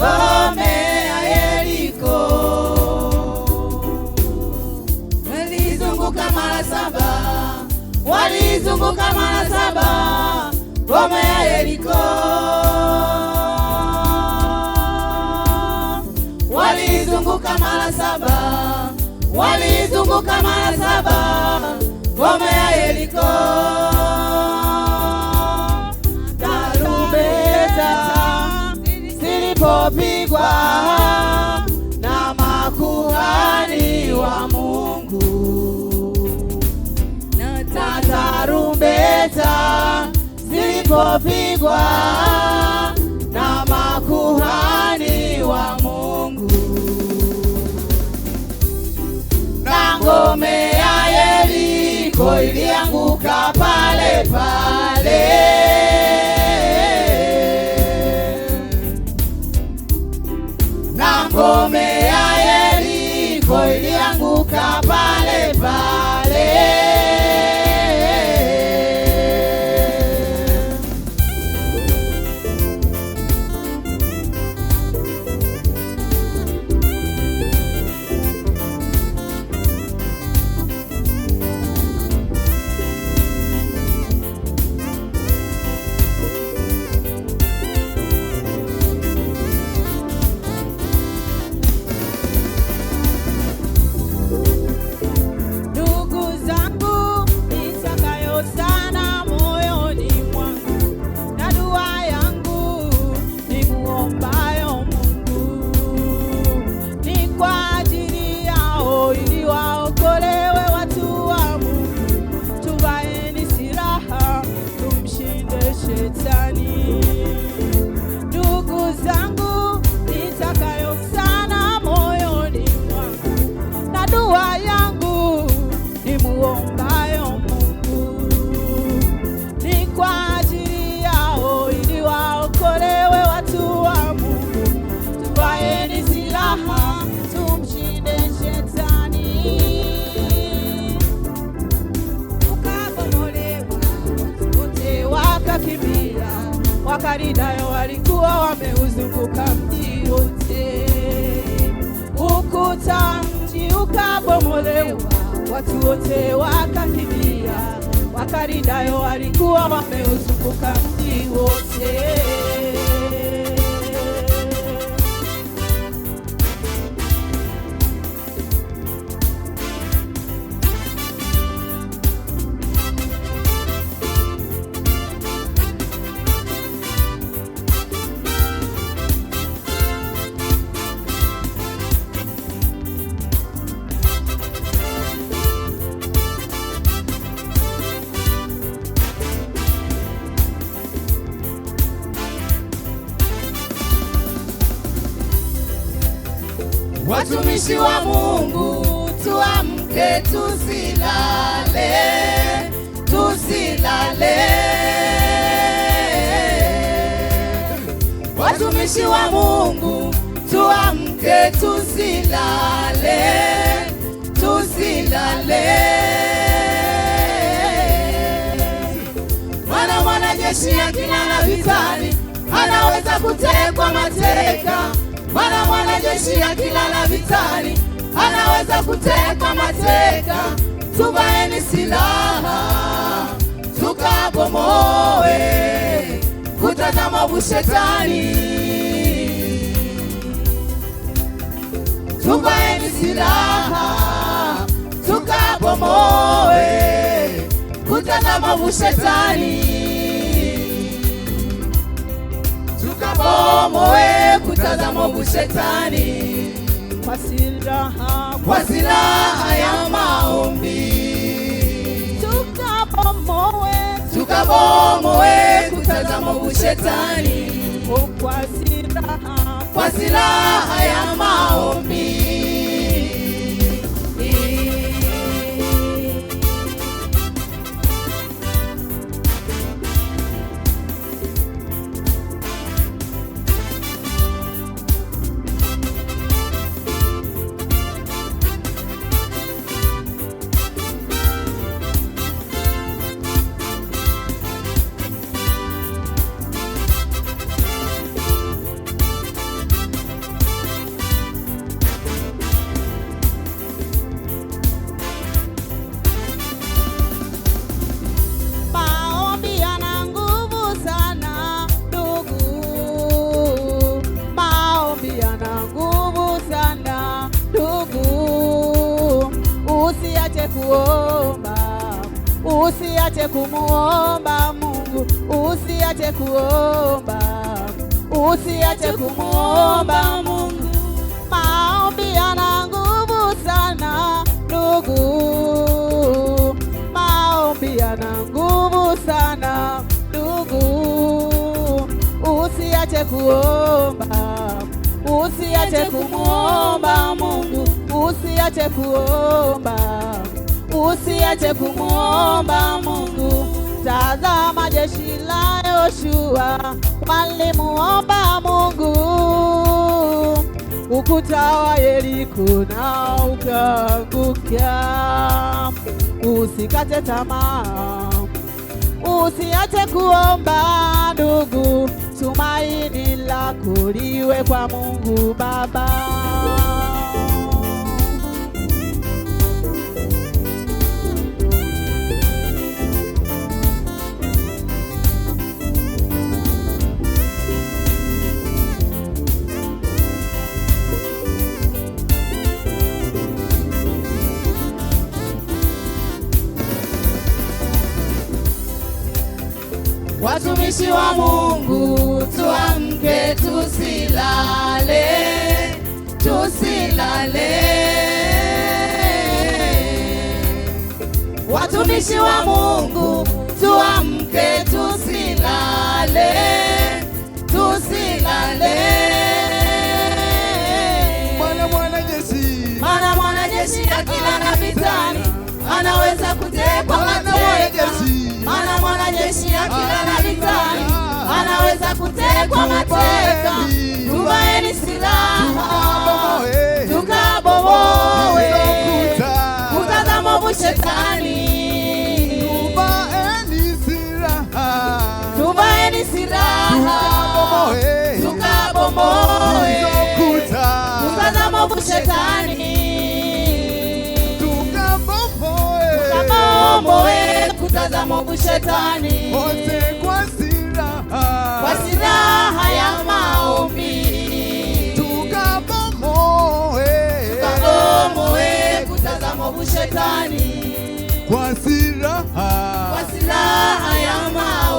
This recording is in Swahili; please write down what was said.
ngome ya Yeriko. Walizunguka mara 7, walizunguka mara 7 ngome ya Yeriko. Walizunguka mara 7, walizunguka mara 7 ngome ya Yeriko. Tarumbeta zilipopigwa na makuhani wa Mungu, na tarumbeta zilipopigwa na makuhani wa Mungu, na ngome ya Yeriko ilianguka pale pale. Na ngome ya Yeriko ilianguka pale pale. Ndugu zangu, nitakayo sana moyoni mwangu, na dua yangu ni muombayo Mungu, ni kwa ajili yao ili waokolewe watu wa Mungu. Tuvaeni silaha tumshinde shetani. Ukabomolewa watu wote wakakimbia, Wakaridayo walikuwa wameuzunguka mji wote. Ukuta mji ukabomolewa, watu wote wakakimbia, Wakaridayo walikuwa wameuzunguka mji wote. Watumishi wa Mungu, tuamke, tusilale, tusilale. Watumishi wa Mungu, tuamke, tusilale, tusilale. Mwanajeshi akilala vitani anaweza kutekwa mateka. Mwanajeshi akilala vitani anaweza kutekwa mateka. Tuvaeni silaha tukabomoe kuta za maovu shetani. Tuvaeni silaha tukabomoe kuta za maovu shetani. Tukabomoe kuta za maovu shetani kwa silaha ya maombi. Tukabomoe kuta za maovu shetani kwa silaha ya maombi. usiache kuomba, usiache kumuomba Mungu, usiache kuomba, usiache kumuomba Mungu. Maombi yana nguvu sana ndugu, maombi yana nguvu sana ndugu. Usiache kuomba, usiache kumuomba Mungu, usiache kuomba, usiache kumuomba Mungu. Tazama jeshi la Yoshua walimuomba Mungu, ukuta wa Yeriko na ukaanguka. Usikate tamaa, usiache kuomba ndugu, tumaini lako liwe kwa Mungu Baba. Watumishi wa Mungu, tuamke, tusilale, tusilale. Watumishi wa Mungu, tuamke, tusilale, tusilale. Maana mwanajeshi akilala vitani anaweza kutekwa mateka. Maana mwanajeshi akilala vitani anaweza kutekwa mateka. Tuvaeni silaha tukabomoe kuta za mwovu Shetani. Tuvaeni silaha tukabomoe kuta za mwovu Shetani. Tukabomoe kuta za mwovu Shetani, wote kwa silaha ya maombi. Tukabomoe kuta za mwovu Shetani, kwa silaha ya maombi.